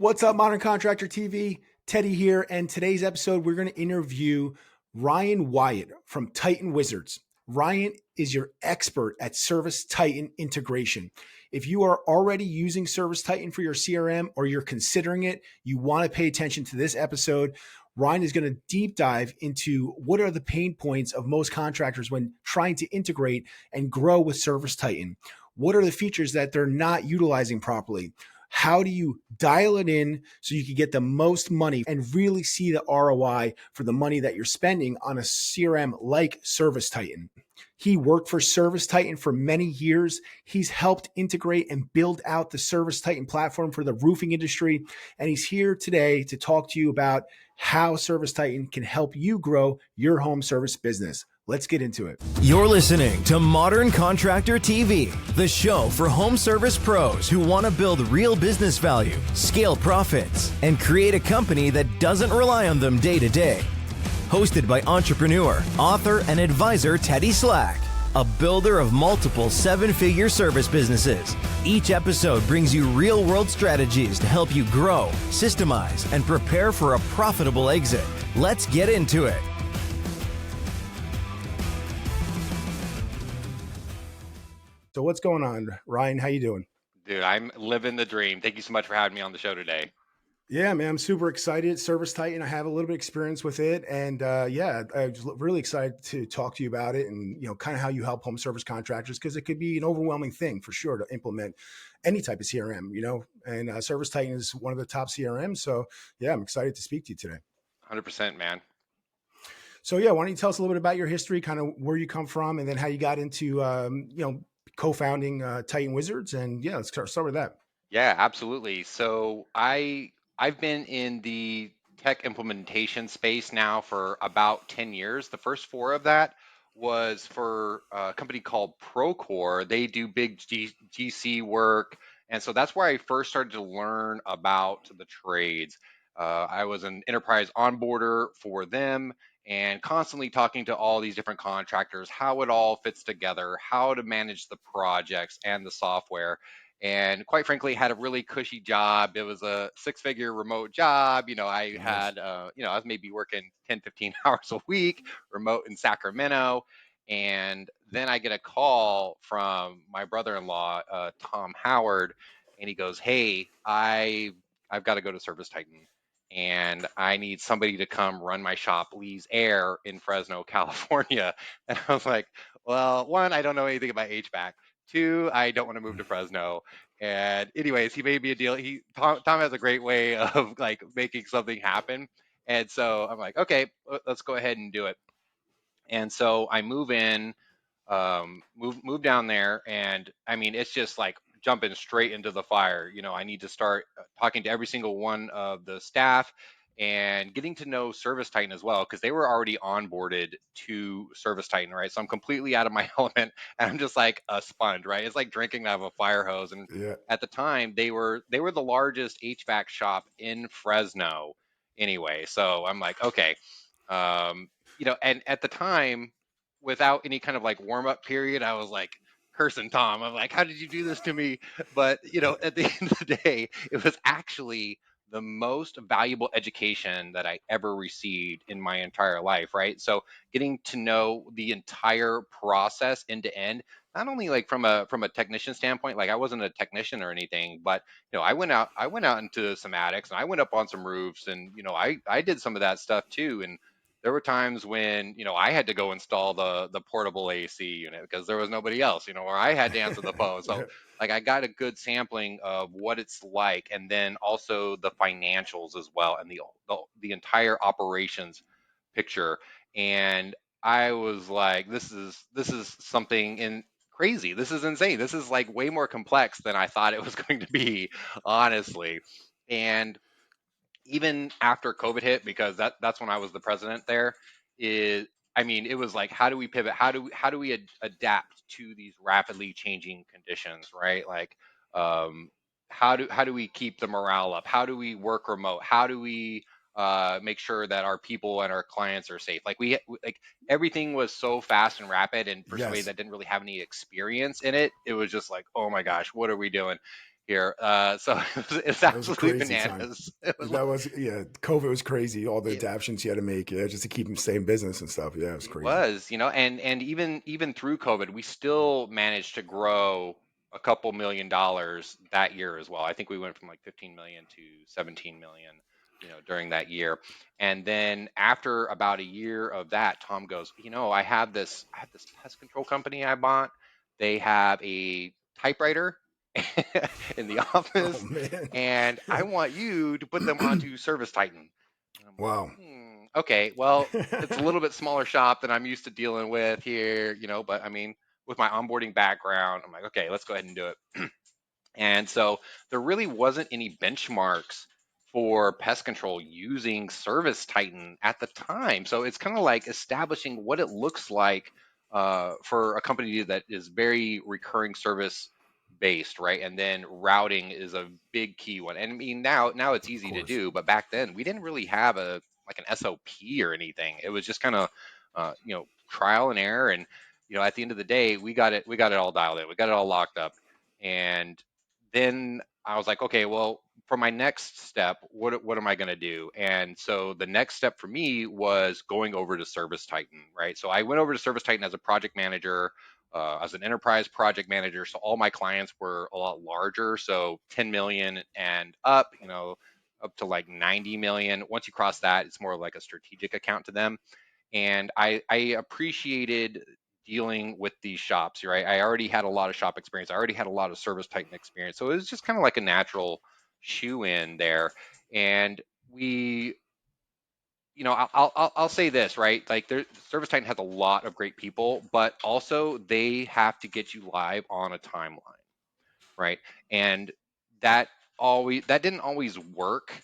What's up, Modern Contractor TV? Teddy here, and today's episode, we're going to interview Ryan Wyatt from Titan Wizards. Ryan is your expert at Service Titan integration. If you are already using Service Titan for your CRM or you're considering it, you want to pay attention to this episode. Ryan is going to deep dive into what are the pain points of most contractors when trying to integrate and grow with Service Titan. What are the features that they're not utilizing properly? How do you dial it in so you can get the most money and really see the ROI for the money that you're spending on a CRM like Service Titan? He worked for Service Titan for many years. He's helped integrate and build out the Service Titan platform for the roofing industry. And he's here today to talk to you about how Service Titan can help you grow your home service business. Let's get into it. You're listening to Modern Contractor TV, the show for home service pros who want to build real business value, scale profits, and create a company that doesn't rely on them day to day. Hosted by entrepreneur, author, and advisor Teddy Slack, a builder of multiple seven-figure service businesses. Each episode brings you real-world strategies to help you grow, systemize, and prepare for a profitable exit. Let's get into it. So what's going on, Ryan? How you doing? Dude, I'm living the dream. Thank you so much for having me on the show today. Yeah, man, I'm super excited. Service Titan, I have a little bit of experience with it. And yeah, I'm just really excited to talk to you about it and, kind of how you help home service contractors, because it could be an overwhelming thing for sure to implement any type of CRM, and Service Titan is one of the top CRMs. So yeah, I'm excited to speak to you today. 100%, man. So yeah, why don't you tell us a little bit about your history, kind of where you come from, and then how you got into, co-founding Titan Wizards. And yeah, let's start with that. Yeah, absolutely. So I've been in the tech implementation space now for about 10 years. The first four of that was for a company called Procore. They do big GC work. And so that's where I first started to learn about the trades. I was an enterprise onboarder for them and constantly talking to all these different contractors, how it all fits together, how to manage the projects and the software. And quite frankly, had a really cushy job. It was a six-figure remote job. I Nice. had, I was maybe working 10, 15 hours a week, remote in Sacramento. And then I get a call from my brother-in-law, Tom Howard, and he goes, "Hey, I've got to go to Service Titan, and I need somebody to come run my shop, Lee's Air, in Fresno, California." And I was like, well, one, I don't know anything about HVAC. Two, I don't want to move to Fresno. And anyways, he made me a deal. Tom has a great way of like making something happen. And so I'm like, okay, let's go ahead and do it. And so I move in, move down there, and I mean, it's just like jumping straight into the fire. I need to start talking to every single one of the staff and getting to know Service Titan as well, because they were already onboarded to Service Titan, right? So I'm completely out of my element, and I'm just like a sponge, right? It's like drinking out of a fire hose. And Yeah. at the time, they were the largest HVAC shop in Fresno, anyway. So I'm like, okay, and at the time, without any kind of like warm up period, I was like cursing Tom. I'm like, how did you do this to me? But at the end of the day, it was actually the most valuable education that I ever received in my entire life, right? So getting to know the entire process end to end, not only like from a technician standpoint, like I wasn't a technician or anything, but I went out into some attics and I went up on some roofs, and I did some of that stuff too. And there were times when I had to go install the portable AC unit because there was nobody else, or I had to answer the phone. So like I got a good sampling of what it's like, and then also the financials as well, and the entire operations picture. And I was like, this is something crazy. This is insane. This is like way more complex than I thought it was going to be, honestly. And even after COVID hit, because that's when I was the president there, is I mean, it was like, how do we pivot? How do we adapt to these rapidly changing conditions, right? Like, how do we keep the morale up? How do we work remote? How do we make sure that our people and our clients are safe? Like everything was so fast and rapid, and for somebody Yes. that didn't really have any experience in it, it was just like, oh my gosh, what are we doing? here. So it's That was a absolutely crazy time. bananas. It was That was, yeah. COVID was crazy. All the it, adaptions you had to make, yeah, just to keep them stay in business and stuff. Yeah, it was it crazy. was, and even through COVID, we still managed to grow a couple $1 million that year as well. I think we went from like 15 million to 17 million, during that year. And then after about a year of that, Tom goes, I have this pest control company I bought. They have a typewriter in the Oh office, man. and I want you to put them onto Service Titan. And I'm like, Wow. okay, well, it's a little bit smaller shop than I'm used to dealing with here, but I mean, with my onboarding background, I'm like, okay, let's go ahead and do it. And so there really wasn't any benchmarks for pest control using Service Titan at the time. So it's kind of like establishing what it looks like for a company that is very recurring service based, right? And then routing is a big key one. And I mean, now it's Of easy to course. do, but back then we didn't really have a like an SOP or anything. It was just kind of trial and error. And at the end of the day, we got it all dialed in. We got it all locked up. And then I was like, okay, well, for my next step, what am I going to do? And so the next step for me was going over to Service Titan, right? So I went over to Service Titan as a project manager, as an enterprise project manager. So all my clients were a lot larger, so 10 million and up, up to like 90 million. Once you cross that, it's more like a strategic account to them. And I appreciated dealing with these shops, right? I already had a lot of shop experience. I already had a lot of Service Titan experience. So it was just kind of like a natural shoe in there. And we, I'll say this, right? Like Service Titan has a lot of great people, but also they have to get you live on a timeline, right? And that that didn't always work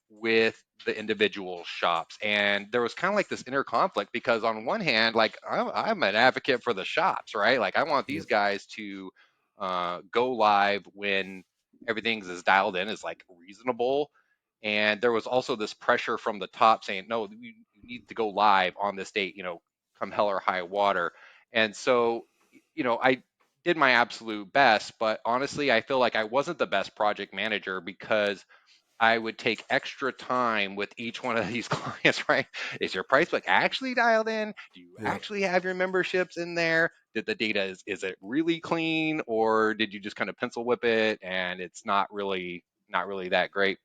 with the individual shops, and there was kind of like this inner conflict because on one hand, like I'm an advocate for the shops, right? Like I want these Yep. guys to go live when everything's as dialed in as like reasonable, and there was also this pressure from the top saying no, you need to go live on this date, come hell or high water. And so I did my absolute best, but honestly, I feel like I wasn't the best project manager because I would take extra time with each one of these clients, right? Is your price book actually dialed in? Do you Yep. actually have your memberships in there? Did the data is it really clean, or did you just kind of pencil whip it and it's not really that great?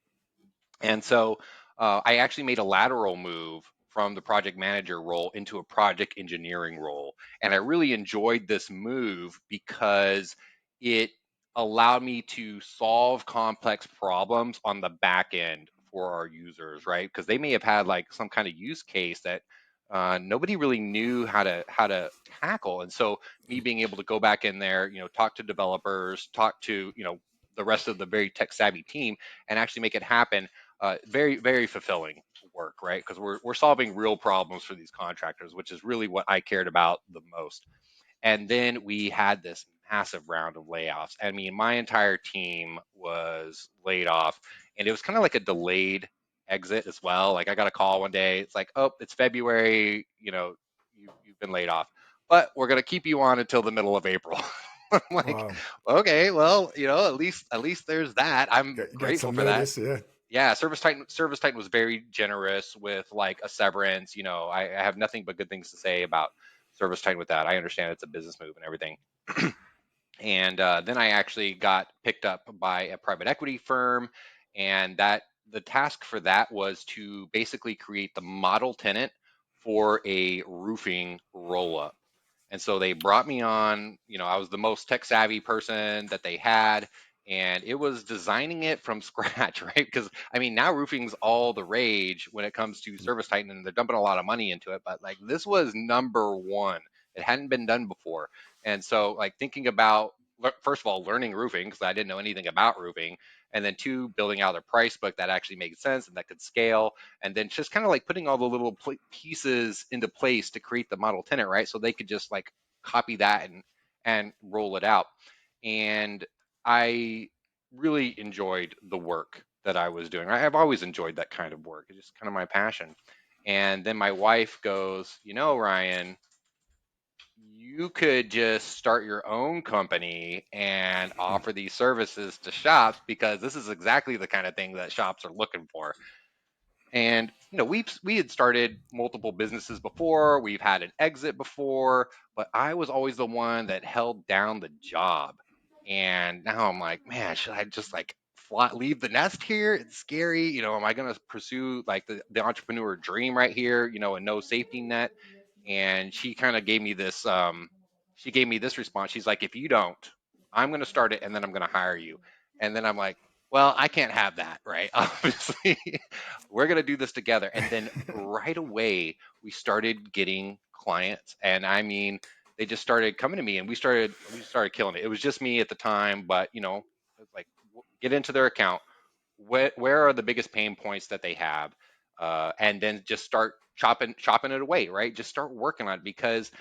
And so I actually made a lateral move from the project manager role into a project engineering role. And I really enjoyed this move because it allowed me to solve complex problems on the back end for our users, right? Because they may have had like some kind of use case that nobody really knew how to tackle. And so me being able to go back in there, talk to developers, talk to, the rest of the very tech savvy team and actually make it happen, very very fulfilling work, right? Because we're solving real problems for these contractors, which is really what I cared about the most. And then we had this massive round of layoffs. I mean, my entire team was laid off, and it was kind of like a delayed exit as well. Like I got a call one day, it's like, oh, it's February, you've been laid off, but we're gonna keep you on until the middle of April. I'm like, Wow. okay, well, at least there's that. I'm You got grateful some for that. notice, yeah. Yeah, Service Titan was very generous with like a severance. I have nothing but good things to say about Service Titan with that. I understand it's a business move and everything. And then I actually got picked up by a private equity firm, and that the task for that was to basically create the model tenant for a roofing roll up. And so they brought me on, I was the most tech savvy person that they had. And it was designing it from scratch, right? Because I mean, now roofing's all the rage when it comes to Service Titan, and they're dumping a lot of money into it. But like this was number one. It hadn't been done before. And so, like thinking about first of all, learning roofing because I didn't know anything about roofing, and then two, building out a price book that actually made sense and that could scale, and then just kind of like putting all the little pieces into place to create the model tenant, right? So they could just like copy that and roll it out. And I really enjoyed the work that I was doing. I've always enjoyed that kind of work. It's just kind of my passion. And then my wife goes, Ryan, you could just start your own company and offer these services to shops, because this is exactly the kind of thing that shops are looking for. And we had started multiple businesses before, we've had an exit before, but I was always the one that held down the job. And now I'm like, man, should I just like leave the nest here? It's scary. Am I going to pursue like the entrepreneur dream right here, a no safety net? And she gave me this response. She's like, if you don't, I'm going to start it and then I'm going to hire you. And then I'm like, well, I can't have that, right? Obviously, we're going to do this together. And then right away, we started getting clients. And I mean, they just started coming to me, and we started killing it. It was just me at the time, but it's like, get into their account. Where are the biggest pain points that they have? And then just start chopping it away, right? Just start working on it, because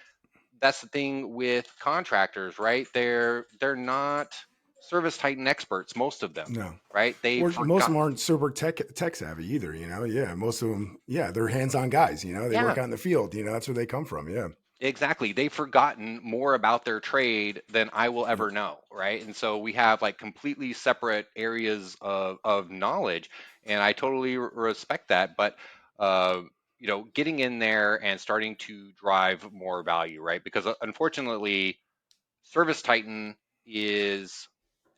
that's the thing with contractors, right? They're not service titan experts, most of them, No. right? They've Or most of forgot. them aren't super tech savvy either, Yeah, most of them, they're hands-on guys, They Yeah, work out in the field, that's where they come from. Yeah. exactly. They've forgotten more about their trade than I will Yep. ever know, right? And so we have like completely separate areas of knowledge, and I totally respect that. But uh, getting in there and starting to drive more value, right? Because unfortunately, Service Titan is,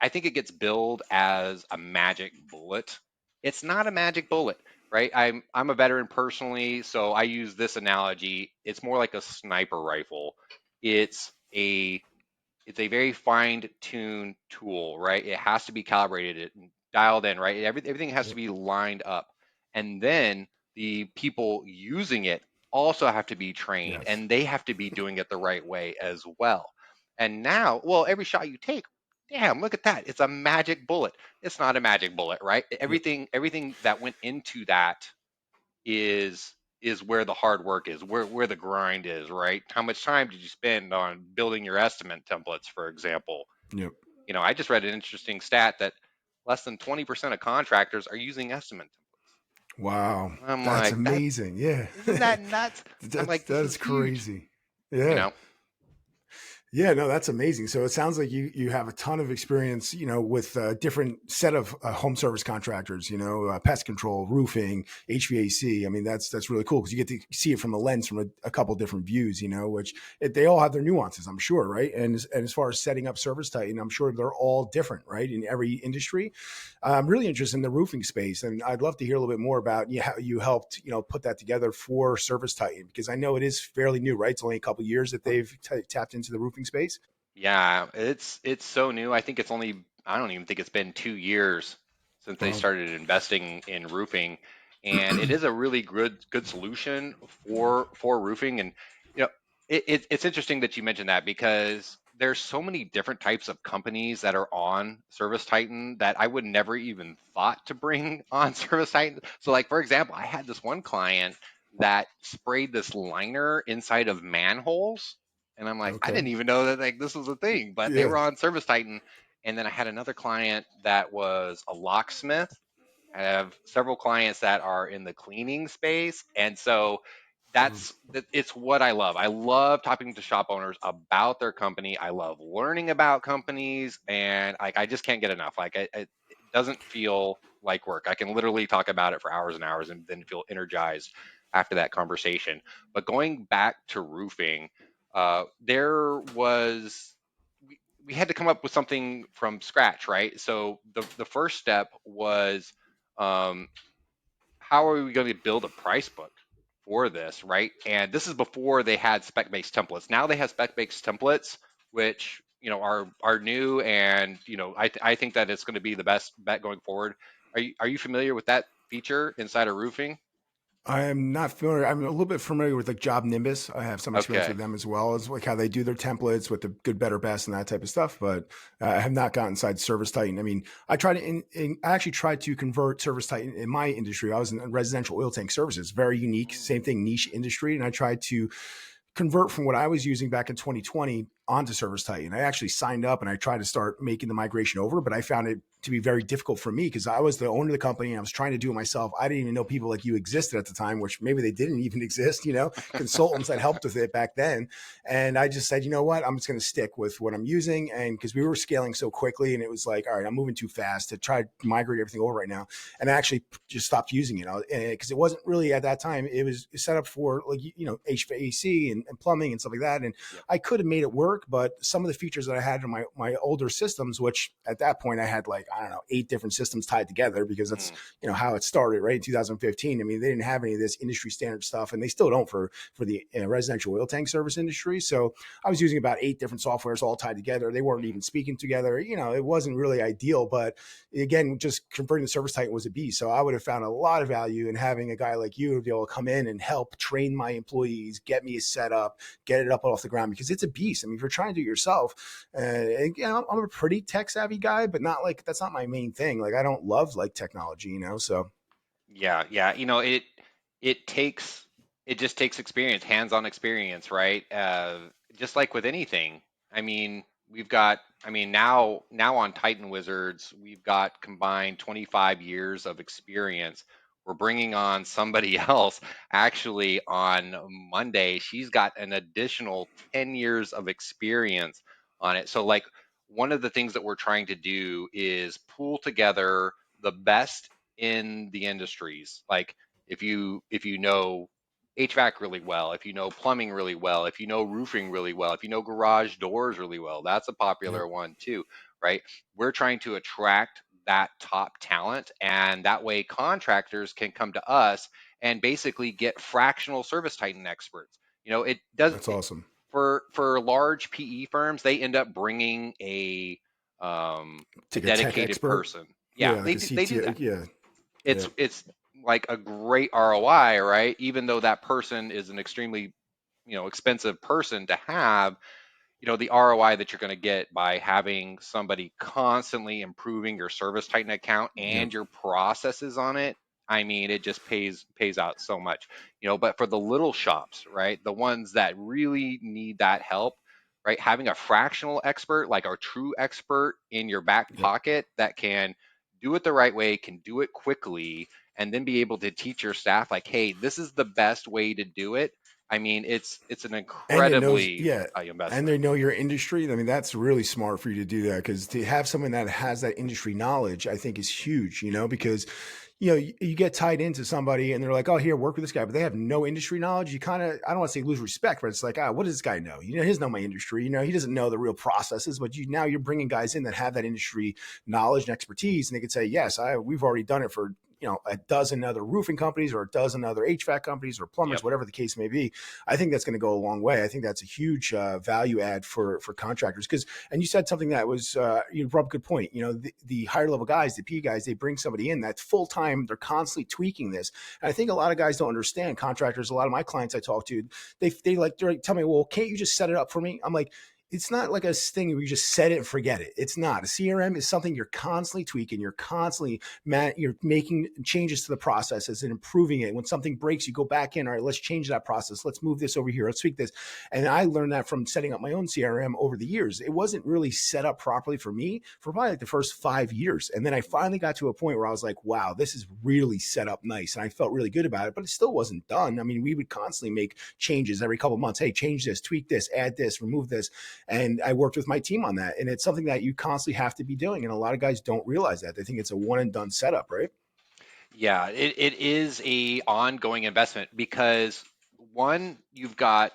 I think it gets billed as a magic bullet. It's not a magic bullet, right? I'm a veteran personally, so I use this analogy. It's more like a sniper rifle. It's a it's a very fine-tuned tool, right? It has to be calibrated and dialed in, right? Everything has to Yep. be lined up. And then the people using it also have to be trained, Yes. and they have to be doing it the right way as well. And now, well, every shot you take, damn, look at that. It's a magic bullet. It's not a magic bullet, right? Yep. Everything that went into that is where the hard work is, where the grind is, right? How much time did you spend on building your estimate templates, for example? Yep. I just read an interesting stat that less than 20% of contractors are using estimate Wow. templates. I'm That's like, that amazing. Yeah. isn't that nuts? I'm like, this That's is huge, crazy. you Yeah. know. Yeah, no, that's amazing. So it sounds like you have a ton of experience, with a different set of home service contractors, pest control, roofing, HVAC. I mean, that's really cool because you get to see it from a lens from a couple different views, which they all have their nuances, I'm sure, right? And as far as setting up Service Titan, I'm sure they're all different, right, in every industry. I'm really interested in the roofing space, and I'd love to hear a little bit more about how you helped, put that together for Service Titan, because I know it is fairly new, right? It's only a couple of years that they've tapped into the roofing space. Yeah, it's so new. I don't even think it's been 2 years since they Well, started investing in roofing, and it is a really good solution for roofing. And you know, it's interesting that you mentioned that, because there's so many different types of companies that are on Service Titan that I would never even thought to bring on Service Titan. So, like for example, I had this one client that sprayed this liner inside of manholes, and I'm like, I okay. didn't even know that like this was a thing, but they Yeah. were on Service Titan. And then I had another client that was a locksmith. I have several clients that are in the cleaning space, and so Mm. it's what I love. I love talking to shop owners about their company. I love learning about companies, and like I just can't get enough. Like it doesn't feel like work. I can literally talk about it for hours and hours and then feel energized after that conversation. But going back to roofing, there was we had to come up with something from scratch, right? So the first step was, um, how are we going to build a price book for this, right? And this is before they had spec-based templates. Now they have spec-based templates, which are new, and I think that it's going to be the best bet going forward. Are you familiar with that feature inside of roofing? I am not familiar. I'm a little bit familiar with like Job Nimbus. I have some experience Okay. with them as well as like how they do their templates with the good, better, best, and that type of stuff. But I have not gotten inside Service Titan. I mean, I tried to, I actually tried to convert Service Titan in my industry. I was in residential oil tank services, very unique, same thing, niche industry. And I tried to convert from what I was using back in 2020 onto Service Titan. I actually signed up and I tried to start making the migration over, but I found it to be very difficult for me because I was the owner of the company and I was trying to do it myself. I didn't even know people like you existed at the time, which maybe they didn't even exist, consultants that helped with it back then. And I just said, you know what, I'm just going to stick with what I'm using. And because we were scaling so quickly and it was like, all right, I'm moving too fast to try to migrate everything over right now. And I actually just stopped using it because it wasn't really at that time. It was set up for like, HVAC and plumbing and stuff like that. And Yep. I could have made it work, but some of the features that I had in my older systems, which at that point I had like, I don't know, 8 different systems tied together because that's, how it started, right? In 2015. I mean, they didn't have any of this industry standard stuff and they still don't for the residential oil tank service industry. So I was using about 8 different softwares all tied together. They weren't even speaking together. It wasn't really ideal, but again, just converting the Service Titan was a beast. So I would have found a lot of value in having a guy like you to be able to come in and help train my employees, get me set up, get it up off the ground because it's a beast. I mean, if you're trying to do it yourself, I'm a pretty tech savvy guy, but not like that's not my main thing. Like I don't love like technology, so Yeah. It takes it just takes experience, hands-on experience, right? Just like with anything. I mean, we've got, now on Titan Wizards, we've got combined 25 years of experience. We're bringing on somebody else actually on Monday. She's got an additional 10 years of experience on it. So like one of the things that we're trying to do is pull together the best in the industries. Like if you know HVAC really well, if you know plumbing really well, if you know roofing really well, if you know garage doors really well, that's a yep. popular one too, right? We're trying to attract that top talent, and that way contractors can come to us and basically get fractional Service Titan experts. It does That's awesome. for large PE firms, they end up bringing a Take a tech dedicated expert. person. Yeah, Yeah, like they a do CTO. that. Yeah. Yeah. It's like a great ROI, right? Even though that person is an extremely, expensive person to have, the ROI that you're going to get by having somebody constantly improving your Service Titan account Yep. and your processes on it. I mean, it just pays out so much, but for the little shops, right? The ones that really need that help, right? Having a fractional expert, like a true expert in your back Yep. pocket that can do it the right way, can do it quickly, and then be able to teach your staff like, hey, this is the best way to do it. I mean, it's an And it knows, incredibly yeah, value and investment. they know your industry. I mean, that's really smart for you to do that because to have someone that has that industry knowledge, I think is huge, because you get tied into somebody and they're like, oh, here, work with this guy, but they have no industry knowledge. You kind of, I don't want to say lose respect, but it's like, what does this guy know? He doesn't know my industry. He doesn't know the real processes, but now you're bringing guys in that have that industry knowledge and expertise, and they could say, yes, we've already done it for a dozen other roofing companies or a dozen other HVAC companies or plumbers, Yep. whatever the case may be. I think that's going to go a long way. I think that's a huge value add for contractors. And you said something that was you brought up a good point. The higher level guys, the P guys, they bring somebody in that's full time. They're constantly tweaking this. And I think a lot of guys don't understand. Contractors, a lot of my clients I talk to, they're like tell me, well, can't you just set it up for me? I'm like, it's not like a thing where you just set it and forget it. It's not. A CRM is something you're constantly tweaking. You're constantly, you're making changes to the processes and improving it. When something breaks, you go back in. All right, let's change that process. Let's move this over here. Let's tweak this. And I learned that from setting up my own CRM over the years. It wasn't really set up properly for me for probably like the first 5 years. And then I finally got to a point where I was like, wow, this is really set up nice. And I felt really good about it, but it still wasn't done. I mean, we would constantly make changes every couple of months. Hey, change this, tweak this, add this, remove this. And I worked with my team on that. And it's something that you constantly have to be doing. And a lot of guys don't realize that. They think it's a one and done setup, right? Yeah, it is a ongoing investment because one, you've got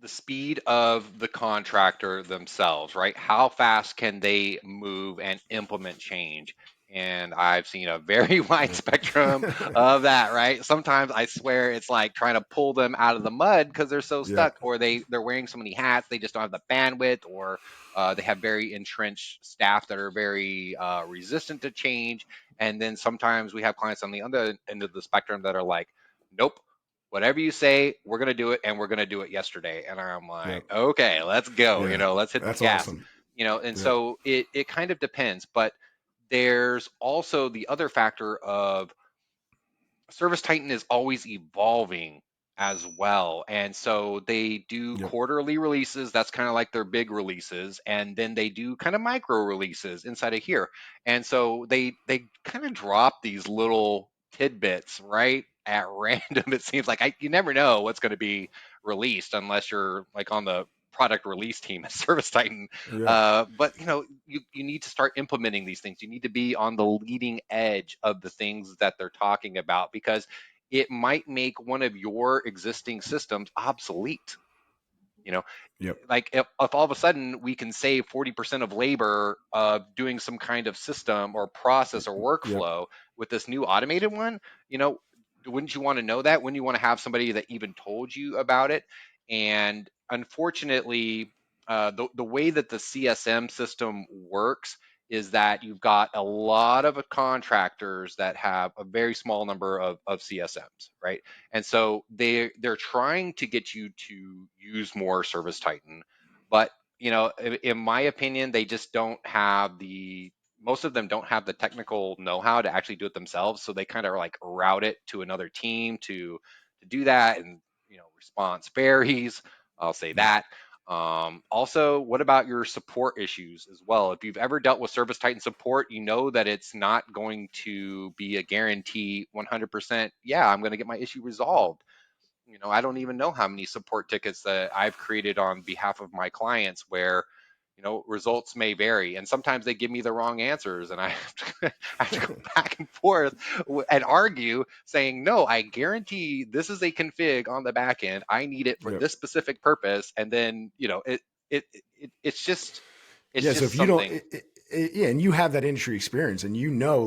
the speed of the contractor themselves, right? How fast can they move and implement change? And I've seen a very wide spectrum Yep. of that, right? Sometimes I swear it's like trying to pull them out of the mud because they're so Yep. stuck, or they're wearing so many hats, they just don't have the bandwidth, or they have very entrenched staff that are very resistant to change. And then sometimes we have clients on the other end of the spectrum that are like, nope, whatever you say, we're going to do it, and we're going to do it yesterday. And I'm like, Yep. okay, let's go, Yeah. let's hit the That's gas, awesome. and Yep. so it kind of depends. But there's also the other factor of Service Titan is always evolving as well. And so they do Yep. quarterly releases. That's kind of like their big releases. And then they do kind of micro releases inside of here. And so they kind of drop these little tidbits right at random. It seems like you never know what's going to be released unless you're like on the product release team at Service Titan. Yeah. But you need to start implementing these things. You need to be on the leading edge of the things that they're talking about, because it might make one of your existing systems obsolete. You know, Yep. like if all of a sudden we can save 40% of labor of doing some kind of system or process or Yep. workflow with this new automated one, you know, wouldn't you want to know that? Wouldn't you want to have somebody that even told you about it? And unfortunately, the way that the CSM system works is that you've got a lot of contractors that have a very small number of CSMs, right? And so they're trying to get you to use more Service Titan, but in my opinion, they just don't have the most of them don't have the technical know-how to actually do it themselves. So they kind of like route it to another team to do that, and response varies. I'll say Yep. that. Also, what about your support issues as well? If you've ever dealt with Service Titan support, you know that it's not going to be a guarantee 100%. Yeah, I'm going to get my issue resolved. I don't even know how many support tickets that I've created on behalf of my clients where, results may vary. And sometimes they give me the wrong answers, and I have to go back and forth and argue saying, no, I guarantee this is a config on the back end. I need it for Yep. this specific purpose. And then, it's just, Yeah. So if you don't, something. yeah, and you have that industry experience, and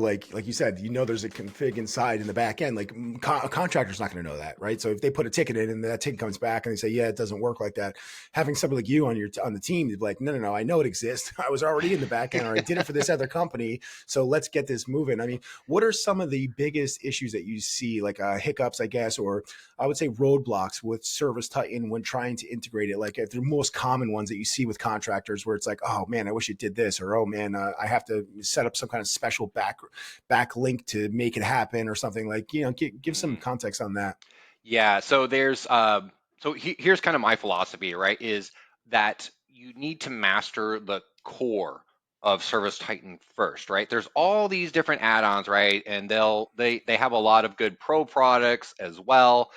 like you said, there's a config inside in the back end. Like a contractor's not going to know that, right? So if they put a ticket in and that ticket comes back and they say, yeah, it doesn't work like that, having somebody like you on the team to be like, no, no, no, I know it exists. I was already in the back end, or I did it for this other company. So let's get this moving. I mean, what are some of the biggest issues that you see, like hiccups, I guess, or I would say roadblocks with Service Titan when trying to integrate it? Like the most common ones that you see with contractors, where it's like, oh man, I wish it did this, or oh man, I have to set up some kind of special back link to make it happen, or something. Like give some Mm. context on that. Yeah, so here's kind of my philosophy, right? Is that you need to master the core of Service Titan first, right? There's all these different add-ons, right? And they have a lot of good pro products as well.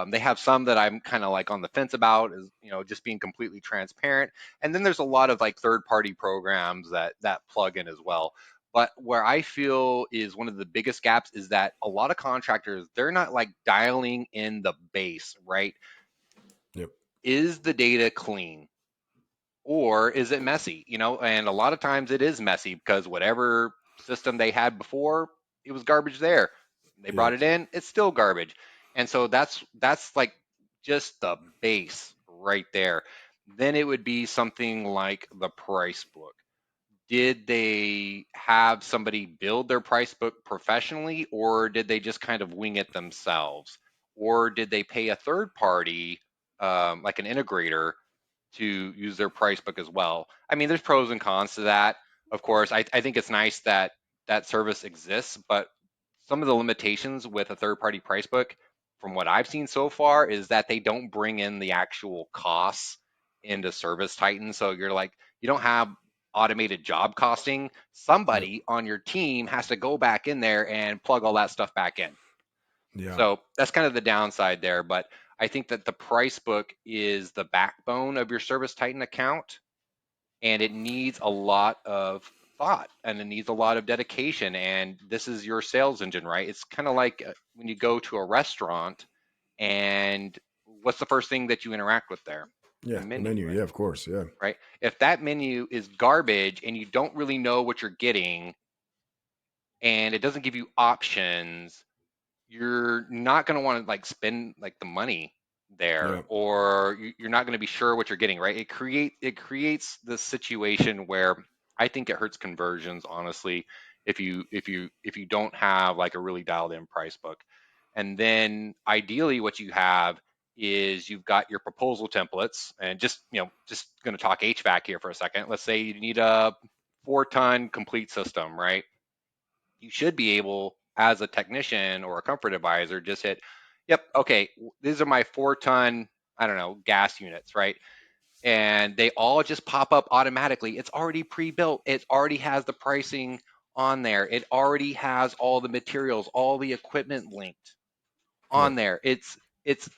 They have some that I'm kind of like on the fence about, is just being completely transparent. And then there's a lot of like third-party programs that plug in as well. But where I feel is one of the biggest gaps is that a lot of contractors, they're not like dialing in the base, right? Yep. Is the data clean or is it messy? And a lot of times it is messy because whatever system they had before, it was garbage there. They brought Yep. it in, it's still garbage. And so that's like just the base right there. Then it would be something like the price book. Did they have somebody build their price book professionally, or did they just kind of wing it themselves? Or did they pay a third party, like an integrator, to use their price book as well? I mean, there's pros and cons to that. Of course, I think it's nice that that service exists, but some of the limitations with a third party price book, from what I've seen so far, is that they don't bring in the actual costs into Service Titan. So you're like, you don't have automated job costing. Yep. Somebody on your team has to go back in there and plug all that stuff back in. Yeah. So that's kind of the downside there. But I think that the price book is the backbone of your Service Titan account, and it needs a lot of thought and it needs a lot of dedication. And this is your sales engine, right? It's kind of like when you go to a restaurant, and what's the first thing that you interact with there? The Yeah. The menu, menu. right? Yeah. Of course. Yeah. Right. If that menu is garbage and you don't really know what you're getting and it doesn't give you options, you're not going to want to like spend like the money there, Yeah. or you're not going to be sure what you're getting, right? It creates this situation where I think it hurts conversions, honestly, if you don't have like a really dialed in price book. And then ideally what you have is you've got your proposal templates, and just going to talk HVAC here for a second. Let's say you need a 4-ton complete system, right? You should be able, as a technician or a comfort advisor, just hit, Yep. Okay. These are my 4-ton, I don't know, gas units, right? And they all just pop up automatically. It's already pre-built. It already has the pricing on there. It already has all the materials, all the equipment linked Yep. on there. It's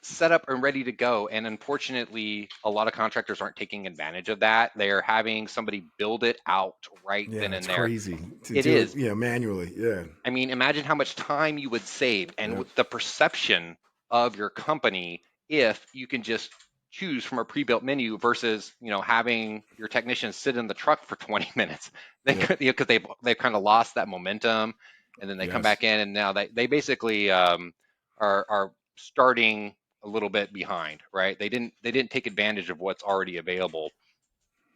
set up and ready to go. And unfortunately, a lot of contractors aren't taking advantage of that. They're having somebody build it out right then Yeah, it's and there. crazy to It do it, is. manually. Yeah. I mean, imagine how much time you would save and Yep. the perception of your company if you can just choose from a pre-built menu versus, having your technicians sit in the truck for 20 minutes. They Yep. could, because they've kind of lost that momentum, and then they come Yes. back in, and now they basically are starting a little bit behind, right? They didn't take advantage of what's already available,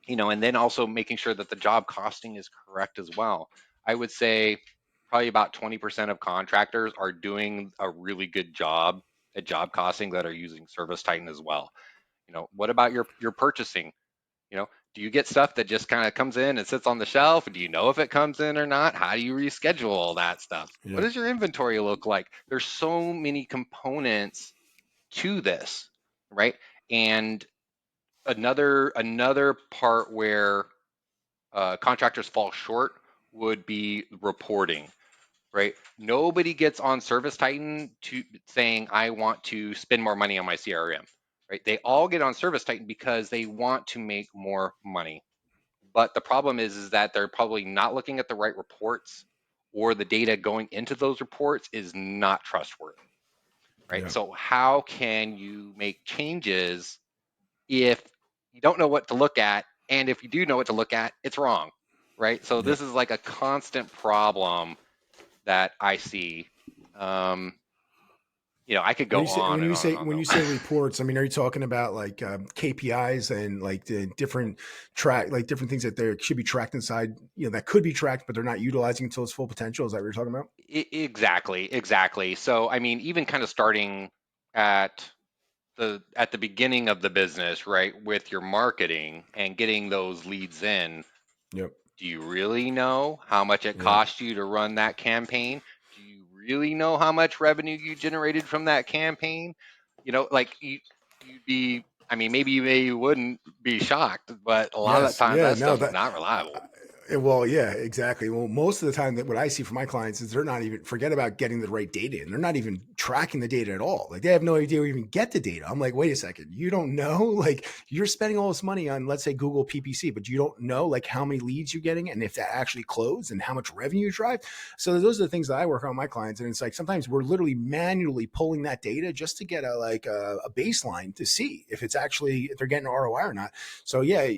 and then also making sure that the job costing is correct as well. I would say probably about 20% of contractors are doing a really good job at job costing that are using Service Titan as well. What about your purchasing? You know, do you get stuff that just kind of comes in and sits on the shelf? Do you know if it comes in or not? How do you reschedule all that stuff? What Yep. does your inventory look like? There's so many components to this, right? And another part where contractors fall short would be reporting, right? Nobody gets on Service Titan to saying, I want to spend more money on my CRM, right? They all get on Service Titan because they want to make more money. But the problem is that they're probably not looking at the right reports, or the data going into those reports is not trustworthy, right? Yep. So how can you make changes if you don't know what to look at, and if you do know what to look at, it's wrong, right? So Yep. this is like a constant problem that I see. um I could When go you say on when and you on and say on when though. you say reports, I mean, are you talking about like KPIs and like the different different things that they should be tracked inside, that could be tracked, but they're not utilizing until its full potential? Is that what you're talking about? Exactly. So I mean, even kind of starting at the beginning of the business, right, with your marketing and getting those leads in. Yep. Do you really know how much it Yep. cost you to run that campaign? Do you really know how much revenue you generated from that campaign? Like you'd be, I mean, maybe you wouldn't be shocked, but a lot of the Yes. times Yeah. that No. stuff is That. not reliable. Well, yeah, exactly. Well, most of the time, that what I see from my clients is they're not even forget about getting the right data in. They're not even tracking the data at all. Like they have no idea where you even get the data. I'm like, wait a second, you don't know? Like you're spending all this money on, let's say, Google PPC, but you don't know like how many leads you're getting and if that actually closed and how much revenue you drive. So those are the things that I work on with my clients, and it's like sometimes we're literally manually pulling that data just to get a baseline to see if it's actually if they're getting ROI or not. So yeah,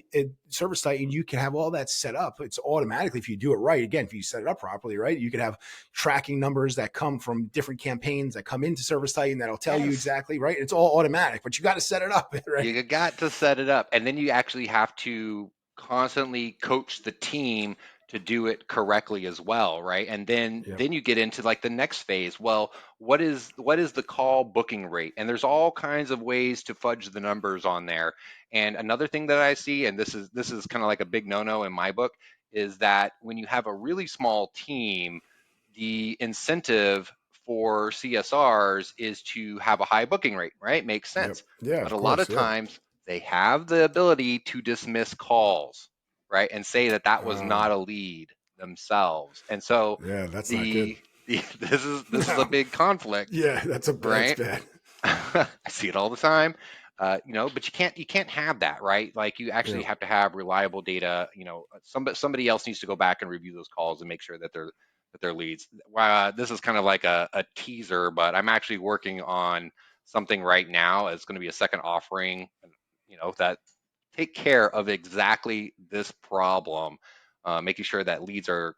Service Titan, you can have all that set up. It's automatically if you do it right. Again, if you set it up properly, right? You could have tracking numbers that come from different campaigns that come into Service Titan that'll tell you Yes. exactly, right? It's all automatic, but you got to set it up, right? You got to set it up, and then you actually have to constantly coach the team to do it correctly as well, right? And then Yep. then you get into like the next phase. Well, what is the call booking rate? And there's all kinds of ways to fudge the numbers on there. And another thing that I see, and this is kind of like a big no-no in my book, is that when you have a really small team, the incentive for CSRs is to have a high booking rate, right? Makes Yep. sense. Yeah, But of a lot of course. Yeah. times they have the ability to dismiss calls, right? And say that that was Uh, not a lead themselves. And so yeah, that's not good. the this is a No. big conflict, Yeah, that's right? bad. I see it all the time. But you can't have that, right? Like you actually Yep. have to have reliable data. Somebody else needs to go back and review those calls and make sure that they're leads. This is kind of like a teaser, but I'm actually working on something right now. It's going to be a second offering, that take care of exactly this problem, making sure that leads are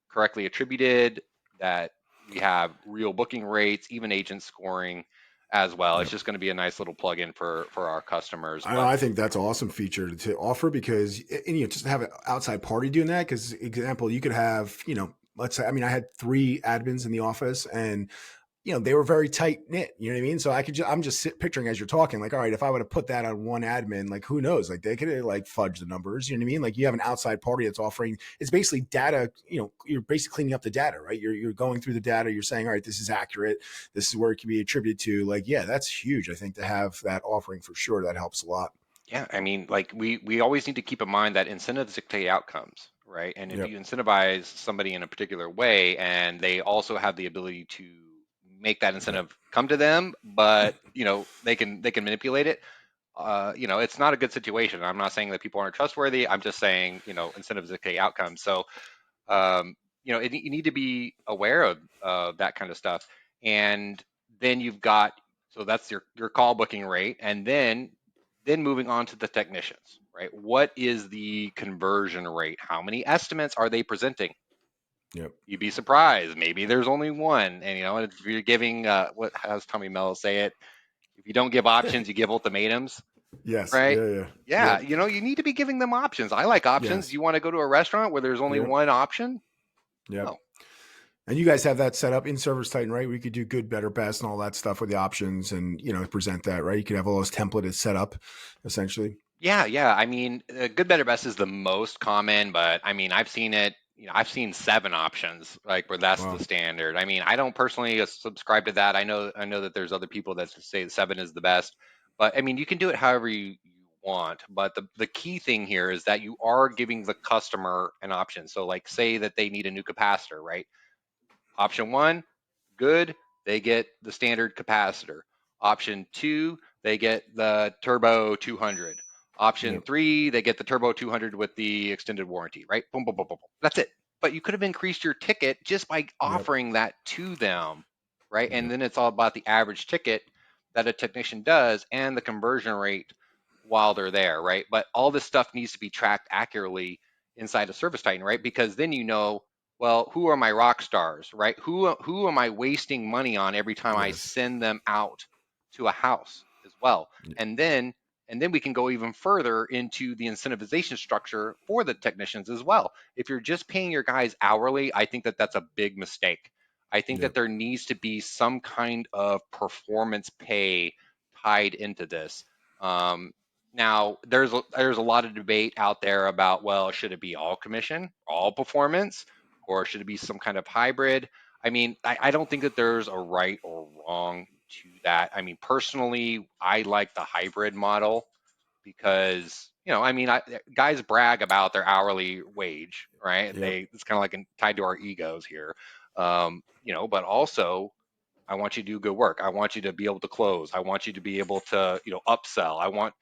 correctly attributed, that we have real booking rates, even agent scoring as well. It's Yep. just going to be a nice little plug-in for our customers. I know. But I think that's an awesome feature to offer because, and just have an outside party doing that. Because, example, you could have, let's say, I mean, I had 3 admins in the office, and they were very tight knit. You know what I mean? So I'm just picturing as you're talking, like, all right, if I would have put that on one admin, like, who knows? Like, they could have like fudged the numbers. You know what I mean? Like, you have an outside party that's offering. It's basically data. You're basically cleaning up the data, right? You're going through the data. You're saying, all right, this is accurate. This is where it can be attributed to. Like, yeah, that's huge. I think to have that offering for sure, that helps a lot. Yeah, I mean, like we always need to keep in mind that incentives dictate outcomes, right? And if Yep. you incentivize somebody in a particular way, and they also have the ability to make that Yep. incentive come to them, but they can manipulate it. It's not a good situation. I'm not saying that people aren't trustworthy. I'm just saying, incentives dictate outcomes. So, um, you need to be aware of that kind of stuff. And then you've got, so that's your call booking rate, and then moving on to the technicians, right? What is the conversion rate? How many estimates are they presenting? Yep. You'd be surprised. Maybe there's only one. And if you're giving, what has Tommy Mello say it? If you don't give options, you give ultimatums, Yes. right? Yeah. Yeah. Yeah, Yep. you need to be giving them options. I like options. Yes. You want to go to a restaurant where there's only Yep. one option? Yep. No. And you guys have that set up in Service Titan, right? We could do good, better, best, and all that stuff with the options, and present that, right? You could have all those templated set up, essentially. Yeah, yeah. I mean, good, better, best is the most common, but I mean, I've seen it. I've seen 7 options, like where that's the Wow. standard. I mean, I don't personally subscribe to that. I know that there's other people that say 7 is the best, but I mean, you can do it however you want. But the key thing here is that you are giving the customer an option. So, like, say that they need a new capacitor, right? Option one, good, they get the standard capacitor. Option two, they get the Turbo 200. Option Yep. three, they get the Turbo 200 with the extended warranty, right? Boom, boom, boom, boom, boom. That's it. But you could have increased your ticket just by Yep. offering that to them, right? And Yep. then it's all about the average ticket that a technician does and the conversion rate while they're there, right? But all this stuff needs to be tracked accurately inside of Service Titan, right? Because then well, who are my rock stars, right? Who am I wasting money on every time I Yes. send them out to a house as well? And then we can go even further into the incentivization structure for the technicians as well. If you're just paying your guys hourly, I think that that's a big mistake. I think that Yep. there needs to be some kind of performance pay tied into this. Um, Now, there's a lot of debate out there about, well, should it be all commission, all performance, or should it be some kind of hybrid? I mean, I don't think that there's a right or wrong to that. I mean, personally, I like the hybrid model because, I mean, guys brag about their hourly wage, right? Yep. It's kind of like tied to our egos here, but also I want you to do good work. I want you to be able to close. I want you to be able to, upsell. I want,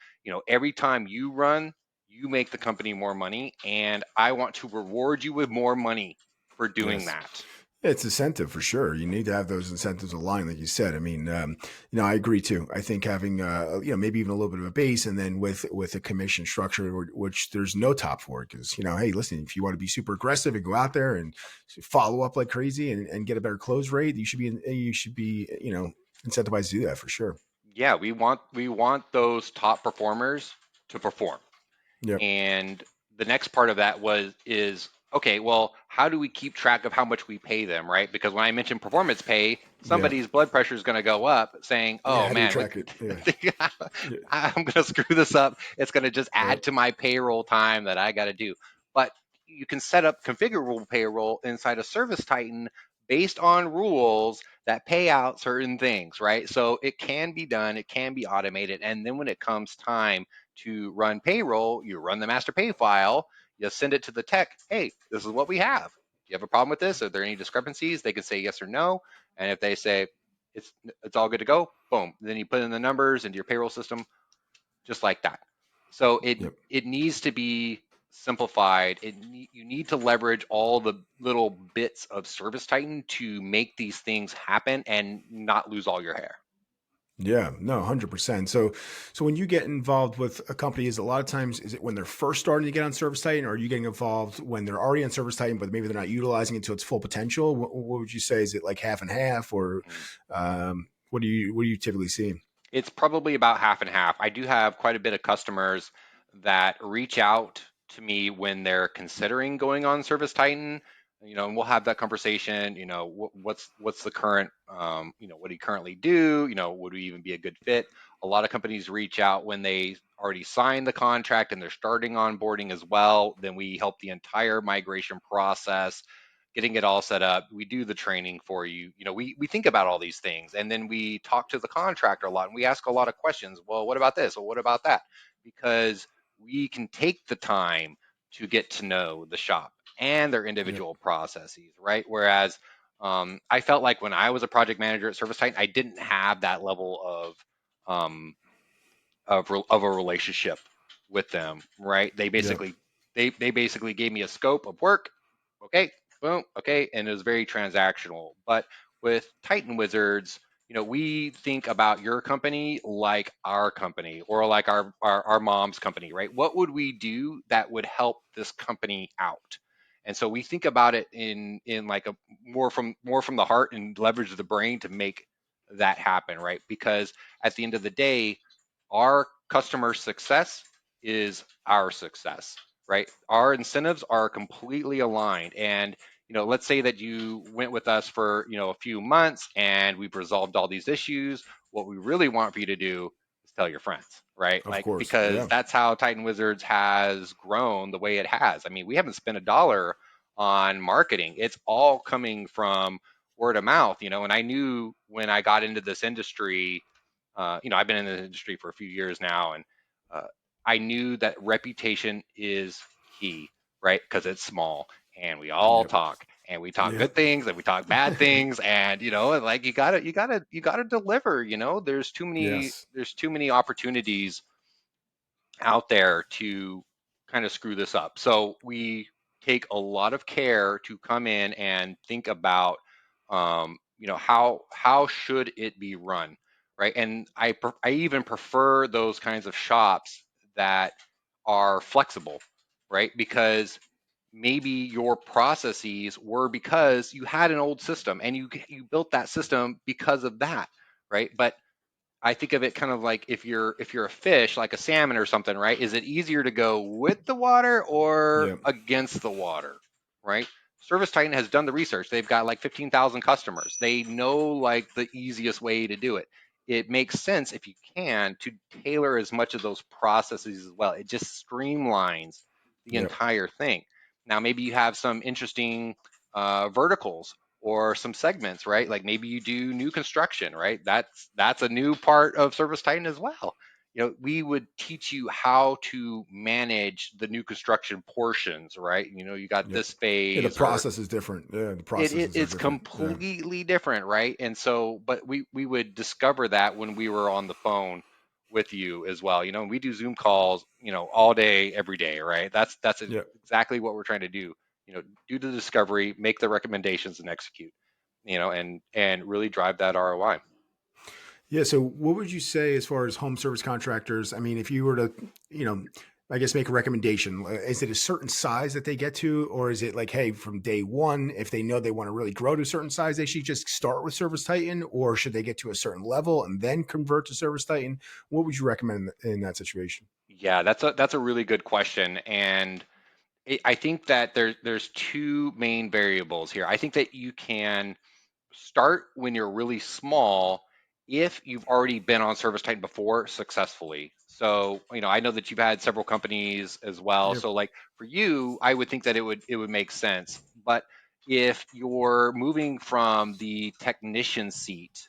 every time you run, you make the company more money, and I want to reward you with more money for doing Yes. that. It's incentive for sure. You need to have those incentives aligned, like you said. I mean, I agree too. I think having, maybe even a little bit of a base, and then with a commission structure, which there's no top for it, because hey, listen, if you want to be super aggressive and go out there and follow up like crazy and get a better close rate, you should be incentivized to do that for sure. Yeah, we want those top performers to perform. Yep. And the next part of that is okay, well, how do we keep track of how much we pay them, right? Because when I mention performance pay, Yeah. somebody's blood pressure is going to go up saying, Yeah. oh How do we man, track it? Yeah. Yeah. I'm going to screw this up. It's going to just Yep. add to my payroll time that I got to do. But you can set up configurable payroll inside of Service Titan based on rules that pay out certain things, right? So it can be done, it can be automated. And then when it comes time to run payroll, you run the master pay file, you send it to the tech. Hey, this is what we have. Do you have a problem with this? Are there any discrepancies? They can say yes or no. And if they say it's all good to go, boom. Then you put in the numbers into your payroll system just like that. So it Yep. it needs to be simplified. You need to leverage all the little bits of Service Titan to make these things happen and not lose all your hair. Yeah, no, 100%. So when you get involved with a company, is a lot of times, is it when they're first starting to get on Service Titan, or are you getting involved when they're already on Service Titan, but maybe they're not utilizing it to its full potential? What would you say? Is it like half and half, or Mm. what do you typically see? It's probably about half and half. I do have quite a bit of customers that reach out to me when they're considering going on Service Titan. and we'll have that conversation. What's the current, what do you currently do? Would we even be a good fit? A lot of companies reach out when they already signed the contract and they're starting onboarding as well. Then we help the entire migration process, getting it all set up. We do the training for you. We think about all these things, and then we talk to the contractor a lot, and we ask a lot of questions. Well, what about this? Well, what about that? Because we can take the time to get to know the shop and their Yeah. individual processes, right? Whereas I felt like when I was a project manager at ServiceTitan, I didn't have that level um, of a relationship with them, right? They Yeah. basically they basically gave me a scope of work. Okay, boom, okay, and it was very transactional. But with Titan Wizards, we think about your company like our company or like our mom's company, right? What would we do that would help this company out? And so we think about it in like a more from the heart and leverage the brain to make that happen, right? Because at the end of the day, our customer success is our success, right? Our incentives are completely aligned. And, let's say that you went with us for, a few months and we've resolved all these issues. What we really want for you to do is tell your friends, right? Of Like, course. because Yeah. that's how Titan Wizards has grown the way it has. I mean, we haven't spent a dollar on marketing. It's all coming from word of mouth, and I knew when I got into this industry, I've been in the industry for a few years now, and uh, I knew that reputation is key, right? Because it's small, and we all Yep. talk, and we talk good Yep. things, and we talk bad things, and like you gotta deliver. Yes. There's too many opportunities out there to kind of screw this up. So we take a lot of care to come in and think about, how should it be run, right? And I even prefer those kinds of shops that are flexible, right? Because maybe your processes were because you had an old system and you built that system because of that, right? But I think of it kind of like if you're a fish, like a salmon or something, right? Is it easier to go with the water or Yep. against the water, right? Service Titan has done the research. They've got like 15,000 customers. They know like the easiest way to do it. It makes sense if you can to tailor as much of those processes as well. It just streamlines the Yep. entire thing. Now, maybe you have some interesting verticals or some segments, right? Like maybe you do new construction, right? That's a new part of Service Titan as well. We would teach you how to manage the new construction portions, right? You got Yep. this Yeah. The phase, or process is different. Yeah. The it processes are it's different. Yeah. completely different, right? And so, but we would discover that when we were on the phone with you as well. We do Zoom calls, all day, every day, right? That's Yep. exactly what we're trying to do. Do the discovery, make the recommendations, and execute. And really drive that ROI. Yeah. So, what would you say as far as home service contractors? I mean, if you were to, you know, I guess make a recommendation, is it a certain size that they get to, or is it like, hey, from day one, if they know they want to really grow to a certain size, they should just start with Service Titan, or should they get to a certain level and then convert to Service Titan? What would you recommend in that situation? Yeah, that's a really good question, and I think that there's two main variables here. I think that you can start when you're really small if you've already been on Service Titan before successfully. So, I know that you've had several companies as well. Yep. So like for you, I would think that it would make sense. But if you're moving from the technician seat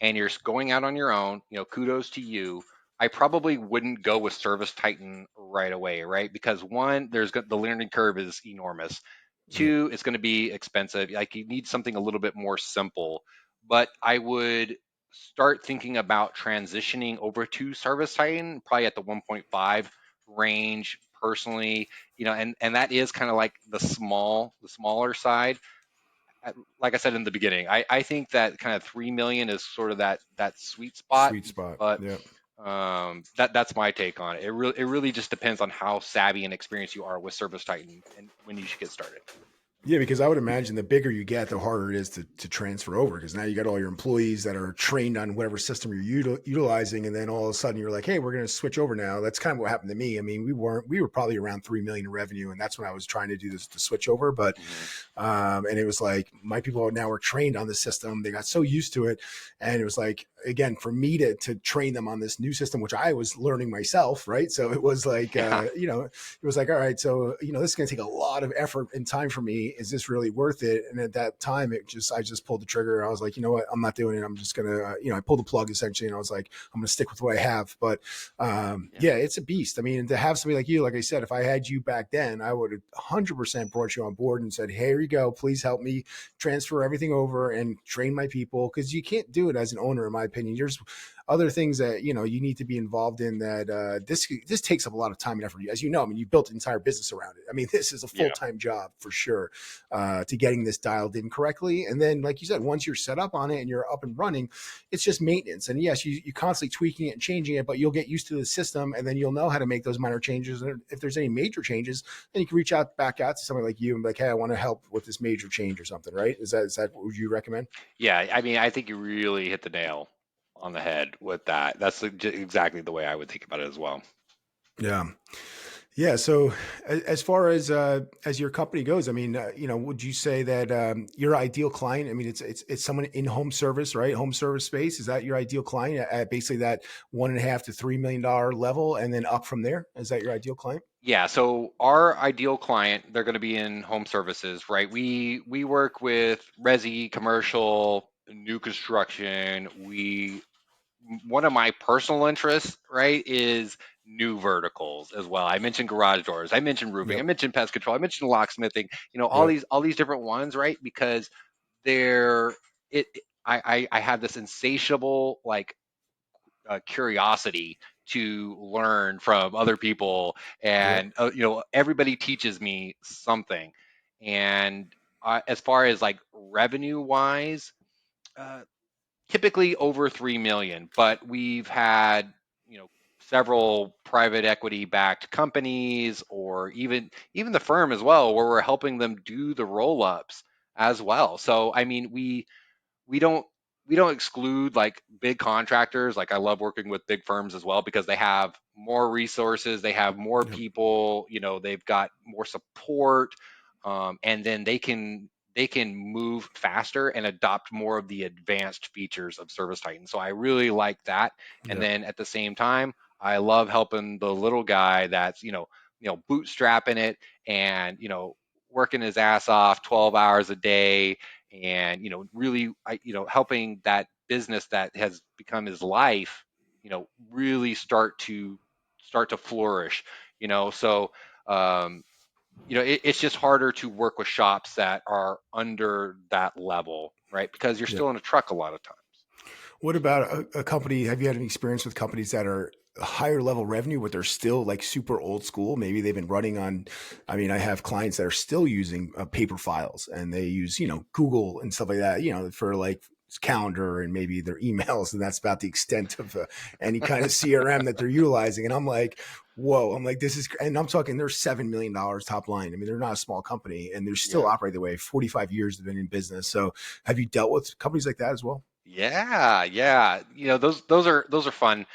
and you're going out on your own, kudos to you. I probably wouldn't go with Service Titan right away, right? Because one, the learning curve is enormous. Yep. Two, it's going to be expensive. Like you need something a little bit more simple. But I would start thinking about transitioning over to Service Titan, probably at the 1.5 range personally, and that is kind of like the smaller side. Like I said in the beginning, I think that kind of 3 million is sort of that sweet spot, Sweet spot. but Yep. that's my take on it. It really just depends on how savvy and experienced you are with Service Titan and when you should get started. Yeah, because I would imagine the bigger you get, the harder it is to transfer over. Because now you got all your employees that are trained on whatever system you're utilizing, and then all of a sudden you're like, "Hey, we're going to switch over now." That's kind of what happened to me. I mean, we were probably around 3 million in revenue, and that's when I was trying to do this to switch over. But Mhm. and it was like my people now were trained on the system; they got so used to it, and it was like again for me to train them on this new system, which I was learning myself, right? So it was like Yeah. it was like, all right, so this is going to take a lot of effort and time for me. Is this really worth it? And at that time, I just pulled the trigger. I was like, you know what, I'm not doing it. I'm just gonna, I pulled the plug essentially, and I was like, I'm gonna stick with what I have. But Yeah. yeah, it's a beast. I mean, to have somebody like you, like I said, if I had you back then, I would have 100% brought you on board and said, hey, here you go. Please help me transfer everything over and train my people, because you can't do it as an owner, in my opinion. There's other things that you need to be involved in that this takes up a lot of time and effort, as you know. I mean, you built an entire business around it. I mean, this is a Yeah. full-time job for sure, to getting this dialed in correctly. And then like you said, once you're set up on it and you're up and running, it's just maintenance. And yes, you constantly tweaking it and changing it, but you'll get used to the system, and then you'll know how to make those minor changes. And if there's any major changes, then you can reach out back out to somebody like you and be like, hey, I want to help with this major change or something, right? Is that what would you recommend? Yeah. I mean, I think you really hit the nail on the head with that. That's exactly the way I would think about it as well. Yeah. Yeah. So as far as your company goes, I mean, would you say that your ideal client? I mean, it's someone in home service, right? Home service space. Is that your ideal client at basically that 1.5 to $3 million level, and then up from there? Is that your ideal client? Yeah, so our ideal client, they're going to be in home services, right? We work with resi, commercial, new construction. We One of my personal interests, right, is new verticals as well. I mentioned garage doors, I mentioned roofing, I Yep. mentioned pest control, I mentioned locksmithing, all Yep. these different ones, right? Because they're I have this insatiable like curiosity to learn from other people, Yep. and everybody teaches me something. And as far as like revenue wise, uh, typically over 3 million, but we've had you know several private equity backed companies, or even the firm as well, where we're helping them do the roll ups as well. So I mean, we don't we don't exclude like big contractors. Like I love working with big firms as well, because they have more resources, they have more Yep. people, they've got more support, and then they can move faster and adopt more of the advanced features of Service Titan. So I really like that. And Yep. then at the same time, I love helping the little guy that's bootstrapping it, and working his ass off 12 hours a day, and really helping that business that has become his life really start to flourish. So um it's just harder to work with shops that are under that level, right? Because you're Yep. still in a truck a lot of times. What about a company? Have you had any experience with companies that are higher level revenue, but they're still like super old school? Maybe they've been running on, I mean, I have clients that are still using paper files, and they use, Google and stuff like that, for like calendar and maybe their emails. And that's about the extent of any kind of CRM that they're utilizing. And I'm like, whoa, I'm like, this is, and I'm talking, they're $7 million top line. I mean, they're not a small company, and they're still Yeah. operate the way. 45 years they've been in business. So have you dealt with companies like that as well? Yeah, yeah. Those are fun,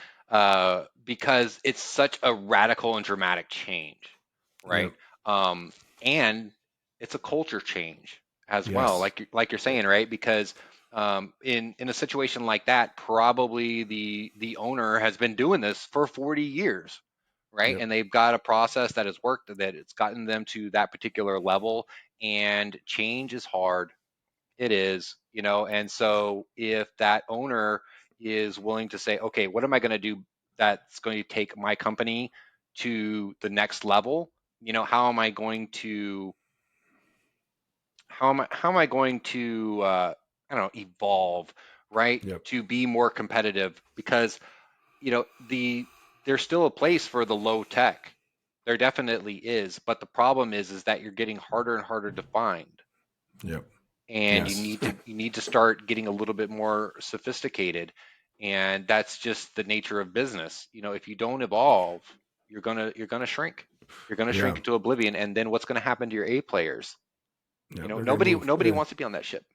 because it's such a radical and dramatic change, Yep. right? And it's a culture change as well, Yes. like you're saying, right? Because in a situation like that, probably the owner has been doing this for 40 years, right? Yep. And they've got a process that has worked, that it's gotten them to that particular level, and change is hard. It is, and so if that owner is willing to say, okay, what am I going to do that's going to take my company to the next level? How am I going to how am I going to I don't know, evolve, right? Yep. To be more competitive, because the there's still a place for the low tech. There definitely is, but the problem is that you're getting harder and harder to find, Yep. and you Yes. need to you need to start getting a little bit more sophisticated. And that's just the nature of business. If you don't evolve, you're gonna shrink. You're gonna Yeah. shrink into oblivion, and then what's gonna happen to your A players? Yep. They're going to Nobody move. nobody wants to be on that ship.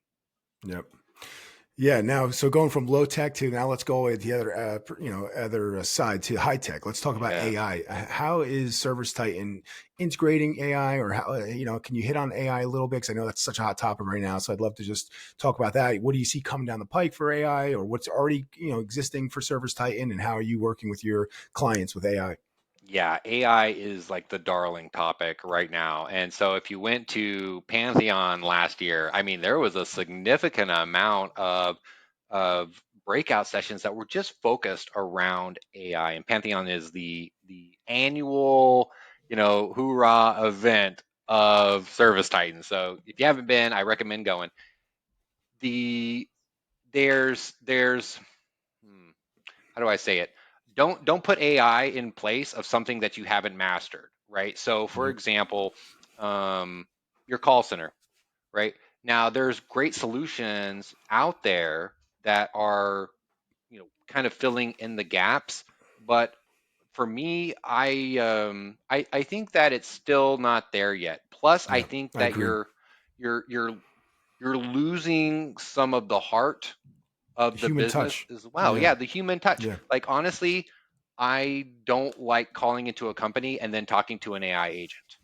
Yep. Yeah. Now, so going from low tech to now, let's go with the other, other side to high tech. Let's talk about Yeah. AI. How is Service Titan integrating AI, or how, can you hit on AI a little bit? Because I know that's such a hot topic right now. So I'd love to just talk about that. What do you see coming down the pike for AI, or what's already, existing for Service Titan, and how are you working with your clients with AI? Yeah, AI is like the darling topic right now. And so if you went to Pantheon last year, I mean, there was a significant amount of breakout sessions that were just focused around AI. And Pantheon is the annual, hoorah event of Service Titan. So if you haven't been, I recommend going. The there's how do I say it? Don't put AI in place of something that you haven't mastered, right? So, for Yep. example, um, your call center, right? Now, there's great solutions out there that are, kind of filling in the gaps, but for me, I think that it's still not there yet. Plus, I Yeah. think I that agree. you're you're you're losing some of the heart The of the human business touch. as well. Yeah. Yeah, the human touch. Yeah. Like honestly, I don't like calling into a company and then talking to an AI agent.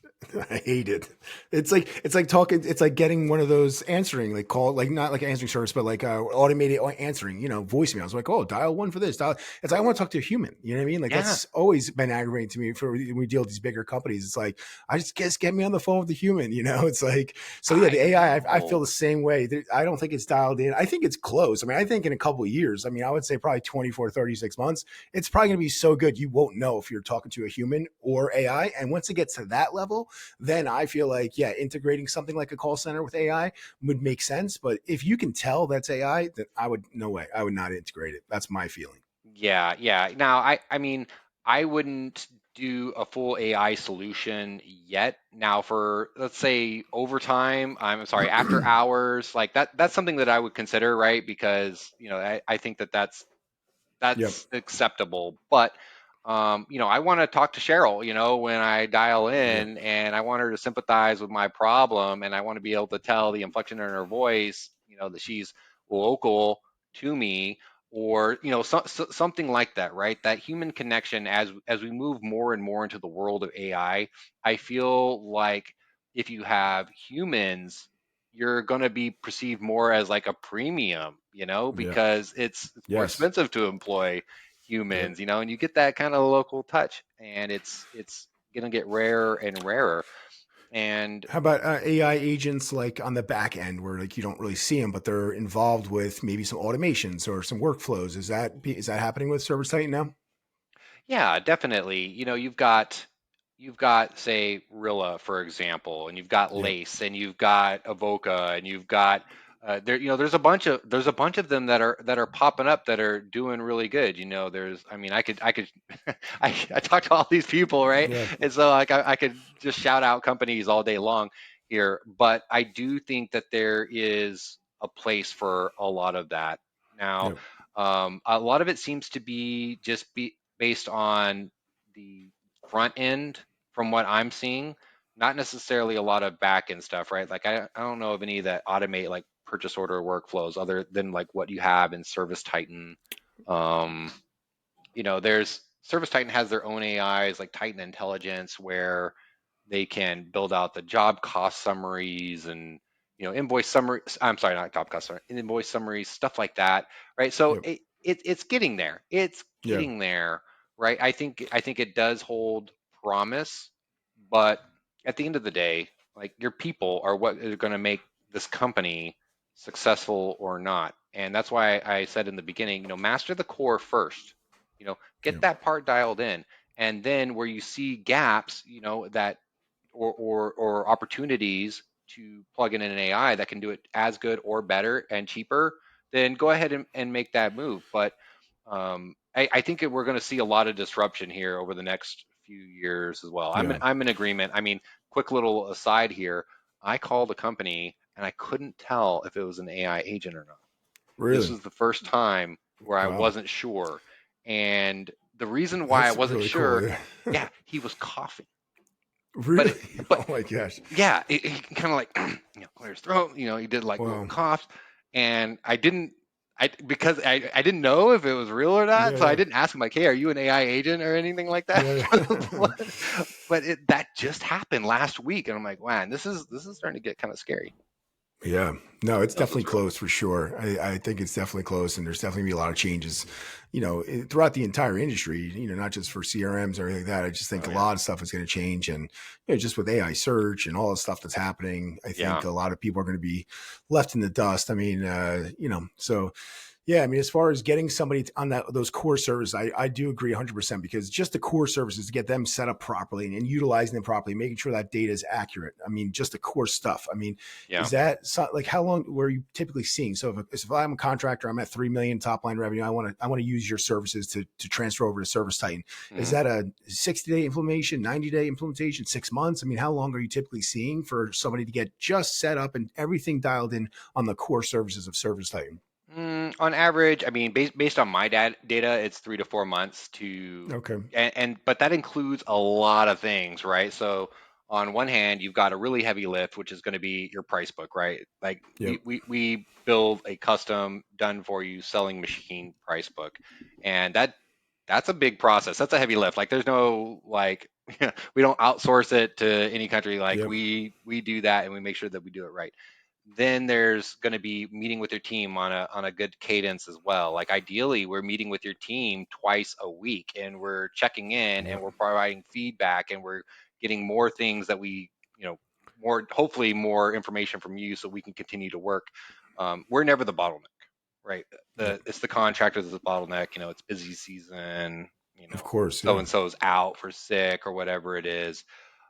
I hate it. It's like talking. It's like getting one of those answering, like call, like not like answering service, but like automated answering. Voicemails. Like, oh, dial one for this. Dial. It's like I want to talk to a human. You know what I mean? Like Yeah. that's always been aggravating to me for when we deal with these bigger companies. It's like I just guess get me on the phone with the human. It's like so. Yeah, the I AI. I feel know. the same way. I don't think it's dialed in. I think it's close. I mean, I think in a couple of years. I mean, I would say probably 24, 36 months. It's probably going to be so good you won't know if you're talking to a human or AI. And once it gets to that level, then I feel like, yeah, integrating something like a call center with AI would make sense. But if you can tell that's AI, then no way, I would not integrate it. That's my feeling. Yeah, yeah. Now, I mean, I wouldn't do a full AI solution yet. Now, for let's say overtime, I'm sorry, after hours, like that's something that I would consider, right? Because I think that Yep. that's acceptable. But I want to talk to Cheryl, when I dial Yep. in, and I want her to sympathize with my problem, and I want to be able to tell the inflection in her voice, that she's local to me, or something like that, right? That human connection as we move more and more into the world of I feel like if you have humans, you're going to be perceived more as like a premium, Yep. because it's more Yes. expensive to employ Yep. humans, and you get that kind of local touch, and it's going to get rarer and rarer. And How about AI agents like on the back end where like you don't really see them, but they're involved with maybe some automations or some workflows? Is that happening with Service Titan now? yeah, definitely. You've got say Rilla, for example, and you've got Yep. Lace, and you've got Avoca, and you've got there's a bunch of them that are popping up that are doing really good. I mean, I could I talk to all these people, right? Yeah. And so like I could just shout out companies all day long here, but I do think that there is a place for a lot of that. Now, Yep. a lot of it seems to be just based on the front end from what I'm seeing, not necessarily a lot of back end stuff, right? Like I don't know of any that automate like purchase order workflows other than like what you have in Service Titan. Um, there's Service Titan has their own AIs like Titan Intelligence, where they can build out the job cost summaries and invoice summary. I'm sorry, not job cost summary, invoice summaries, stuff like that, right? So Yep. it's getting there. It's Yeah. getting there, right? I think it does hold promise, but at the end of the day, like your people are what are going to make this company successful or not. And that's why I said in the beginning, master the core first. Get Yep. that part dialed in, and then where you see gaps, that or opportunities to plug in an AI that can do it as good or better and cheaper, then go ahead and make that move. But I think we're going to see a lot of disruption here over the next few years as well. I'm in, Yeah. I'm in agreement. I mean, quick little aside here. I called a company and I couldn't tell if it was an AI agent or not. This Really? was the first time where I Wow. wasn't sure. And the reason why I That's wasn't really cool. sure, Yeah. yeah, he was coughing. but Really? it, Oh but my gosh. yeah, he kind of like clear his throat. He did like little Wow. coughs, and because I didn't know if it was real or not, Yeah, so I yeah. didn't ask him like, "Hey, are you an AI agent or anything like that?" Yeah. But that just happened last week, and I'm like, "Man, this is starting to get kind of scary." Yeah, no, it's Who knows definitely what's real? close for sure. I think it's definitely close, and there's definitely gonna be a lot of changes, throughout the entire industry. Not just for CRMs or anything like that. I just think Oh a yeah, lot of stuff is going to change, and just with AI search and all the stuff that's happening, I think yeah. a lot of people are going to be left in the dust. I mean, so yeah, I mean, as far as getting somebody on those core services, I do agree 100% because just the core services to get them set up properly and utilizing them properly, making sure that data is accurate. I mean, just the core stuff. I mean, Yeah. is that like how long were you typically seeing? So if I'm a contractor, I'm at 3 million top line revenue. I want to use your services to transfer over to Service Titan. Is Mhm. that a 60-day implementation, 90-day implementation, 6 months? I mean, how long are you typically seeing for somebody to get just set up and everything dialed in on the core services of Service Titan? On average, I mean, based on my data, it's 3 to 4 months to, Okay. but that includes a lot of things, right? So on one hand, you've got a really heavy lift, which is going to be your price book, right? Like Yep. we build a custom done for you selling machine price book, and that's a big process. That's a heavy lift. Like there's no like we don't outsource it to any country. Like Yep. we do that and we make sure that we do it right. Then there's going to be meeting with your team on a good cadence as well. Like ideally, we're meeting with your team twice a week, and we're checking in, and Yep. we're providing feedback, and we're getting more things that we, more hopefully more information from you, so we can continue to work. We're never the bottleneck, right? Yep. It's the contractors the bottleneck. It's busy season. Of course. So Yeah. and so's out for sick or whatever it is.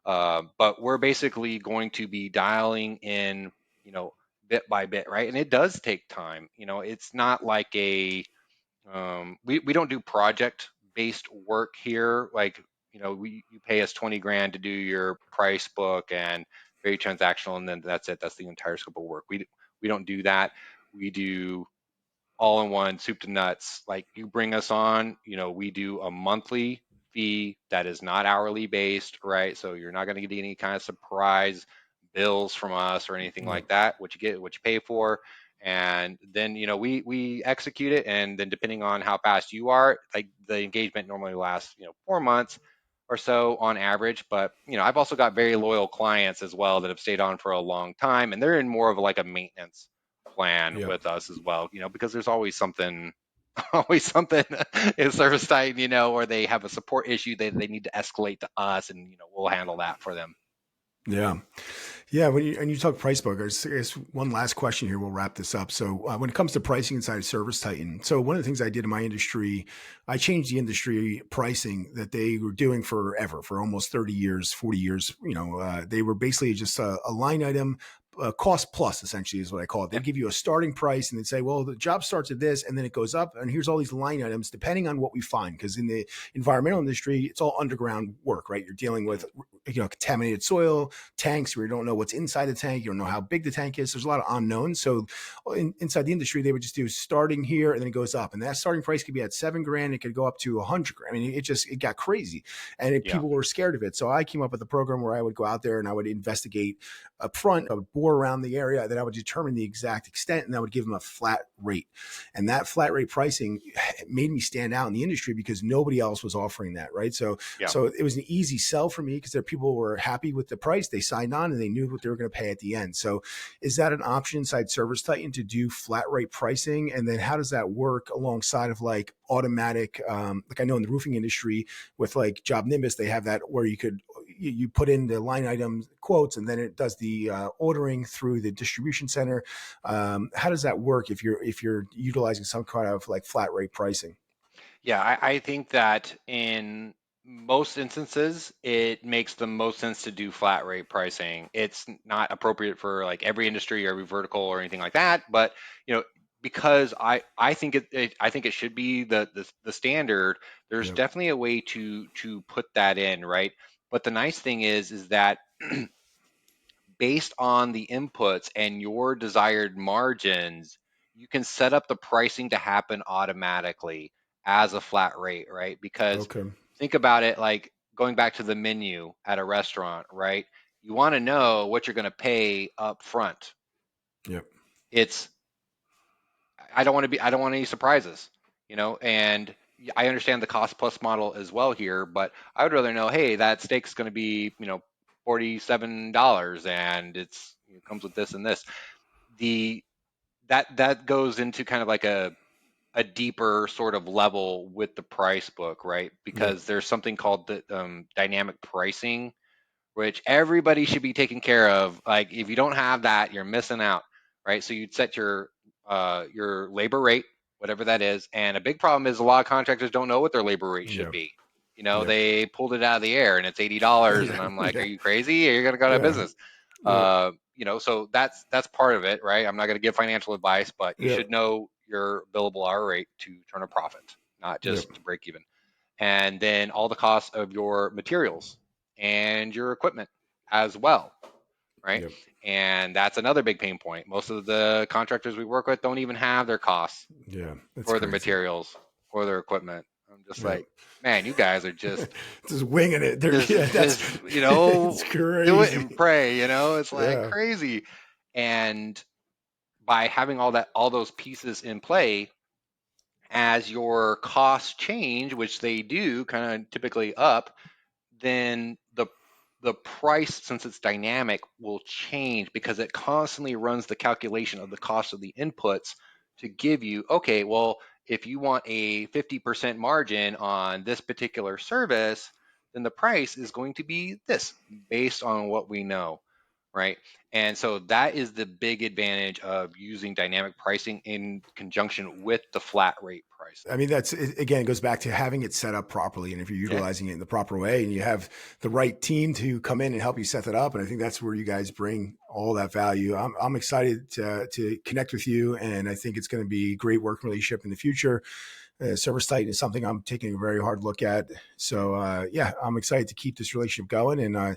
But we're basically going to be dialing in, you know, bit by bit, right? And it does take time. It's not like we don't do project based work here. Like, you pay us 20 grand to do your price book and very transactional, and then that's it. That's the entire scope of work. We don't do that. We do all in one, soup to nuts. Like you bring us on, we do a monthly fee that is not hourly based, right? So you're not going to get any kind of surprise bills from us or anything Yep. like that. What you get, what you pay for. And then, we execute it. And then depending on how fast you are, like the engagement normally lasts, 4 months or so on average. But, I've also got very loyal clients as well that have stayed on for a long time, and they're in more of like a maintenance plan Yep. with us as well, because there's always something always something in service titan, or they have a support issue they need to escalate to us, and we'll handle that for them. Yeah. Yeah, when you talk price book, I guess one last question here. We'll wrap this up. So, when it comes to pricing inside of Service Titan, so one of the things I did in my industry, I changed the industry pricing that they were doing forever, for almost 30 years, 40 years. They were basically just a line item. Cost plus essentially is what I call it. Yeah. They'd give you a starting price and they'd say, well, the job starts at this and then it goes up. And here's all these line items depending on what we find. Because in the environmental industry, it's all underground work, right? You're dealing with, contaminated soil, tanks where you don't know what's inside the tank. You don't know how big the tank is. There's a lot of unknowns. So inside the industry, they would just do starting here and then it goes up. And that starting price could be at 7 grand. It could go up to 100 grand. I mean, it got crazy and Yeah. people were scared of it. So I came up with a program where I would go out there and I would investigate up front, I would bore around the area, then I would determine the exact extent and I would give them a flat rate. And that flat rate pricing made me stand out in the industry because nobody else was offering that. Right. So, Yeah. so it was an easy sell for me because there people were happy with the price. They signed on and they knew what they were going to pay at the end. So is that an option inside Service Titan to do flat rate pricing? And then how does that work alongside of like automatic, like I know in the roofing industry with like Job Nimbus, they have that where you put in the line item quotes and then it does the ordering through the distribution center. How does that work if you're utilizing some kind of like flat rate pricing? Yeah, I think that in most instances, it makes the most sense to do flat rate pricing. It's not appropriate for like every industry or every vertical or anything like that, but you know, because I think I think it should be the standard. There's Yep. definitely a way to put that in, right? But the nice thing is that based on the inputs and your desired margins, you can set up the pricing to happen automatically as a flat rate, right? Because Okay. think about it, like going back to the menu at a restaurant, right? You want to know what you're going to pay up front. Yep. It's I don't want any surprises, and I understand the cost plus model as well here, but I would rather know, hey, that steak's going to be, $47 and it comes with this and this. The that goes into kind of like a deeper sort of level with the price book, right? Yep. Because there's something called the dynamic pricing, which everybody should be taken care of. Like if you don't have that, you're missing out, right? So you'd set your labor rate, whatever that is, and a big problem is a lot of contractors don't know what their labor rate should Yep. be. Yep. They pulled it out of the air and it's $80, and Yeah. I'm like, are Yeah. you crazy? Are you gonna go out of Yeah. business? Yep. So that's part of it, right? I'm not gonna give financial advice, but you Yep. should know your billable hour rate to turn a profit, not Yep. just to break even. And then all the costs of your materials and your equipment as well, right? Yep. And that's another big pain point. Most of the contractors we work with don't even have their costs Yeah. That's for their crazy. materials or their equipment. I'm just Yep. like, man, you guys are just Just winging it. There. just Yeah. That's. just It's do it and crazy. pray. It's like Yeah. crazy. And by having all those pieces in play, as your costs change, which they do kind of typically up, then the price, since it's dynamic, will change because it constantly runs the calculation of the cost of the inputs to give you, okay, well, if you want a 50% margin on this particular service, then the price is going to be this based on what we know, right? And so that is the big advantage of using dynamic pricing in conjunction with the flat rate pricing. I mean, that's again, it goes back to having it set up properly. And if you're Yeah. utilizing it in the proper way and you have the right team to come in and help you set that up. And I think that's where you guys bring all that value. I'm excited to connect with you. And I think it's going to be a great working relationship in the future. Service Titan is something I'm taking a very hard look at. So, yeah, I'm excited to keep this relationship going. And,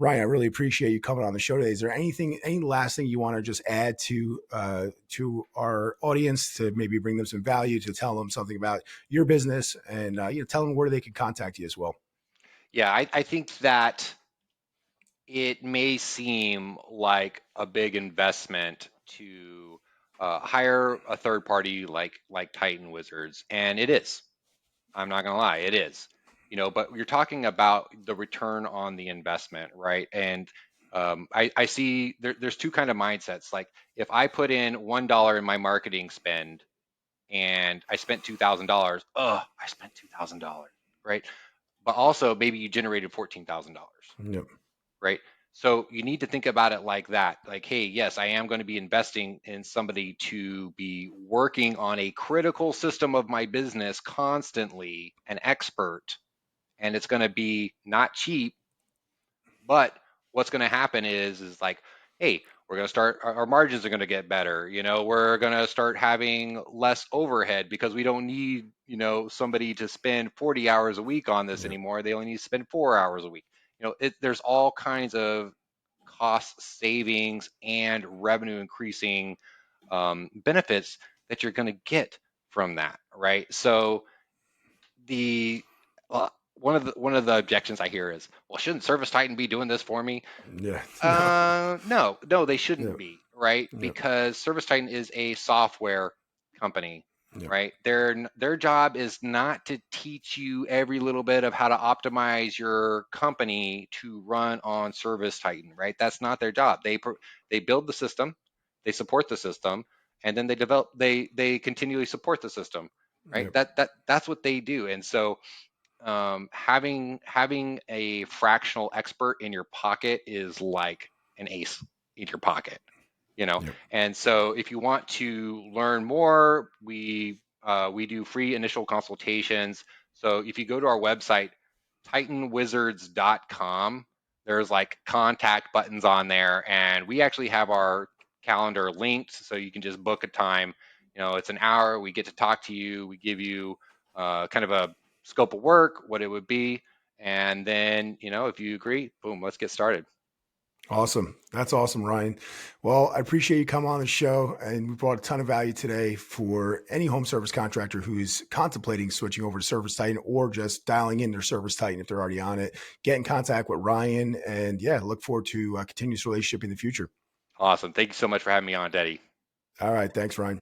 Ryan, I really appreciate you coming on the show today. Is there any last thing you want to just add to our audience to maybe bring them some value, to tell them something about your business, and tell them where they can contact you as well? Yeah, I think that it may seem like a big investment to hire a third party like Titan Wizards, and it is. I'm not gonna lie, it is. But you're talking about the return on the investment, right? And I see there's two kind of mindsets. Like if I put in $1 in my marketing spend and I spent $2,000, I spent $2,000, right? But also maybe you generated $14,000, Yep. right? So you need to think about it like that. Like, hey, yes, I am going to be investing in somebody to be working on a critical system of my business constantly, an expert, and it's going to be not cheap. But what's going to happen is like, hey, we're going to start, our margins are going to get better. We're going to start having less overhead because we don't need, somebody to spend 40 hours a week on this Yep. anymore. They only need to spend 4 hours a week. There's all kinds of cost savings and revenue increasing benefits that you're going to get from that, right? So the one of the objections I hear is, well, shouldn't Service Titan be doing this for me? Yeah. No. No, they shouldn't Yep. be, right? Yep. Because Service Titan is a software company, Yep. right? Their job is not to teach you every little bit of how to optimize your company to run on Service Titan, right? That's not their job. They build the system, they support the system, and then they continually support the system, right? Yep. That's what they do. And so having a fractional expert in your pocket is like an ace in your pocket, you know. Yep. And so if you want to learn more, we do free initial consultations. So if you go to our website, titanwizards.com, there's like contact buttons on there, and we actually have our calendar linked, so you can just book a time. It's an hour. We get to talk to you. We give you kind of a scope of work, what it would be, and then if you agree, boom, let's get started. Awesome. That's awesome, Ryan. Well, I appreciate you coming on the show, and we brought a ton of value today for any home service contractor who is contemplating switching over to Service Titan or just dialing in their Service Titan if they're already on it. Get in contact with Ryan, and yeah, look forward to a continuous relationship in the future. Awesome. Thank you so much for having me on, Teddy. All right. Thanks, Ryan.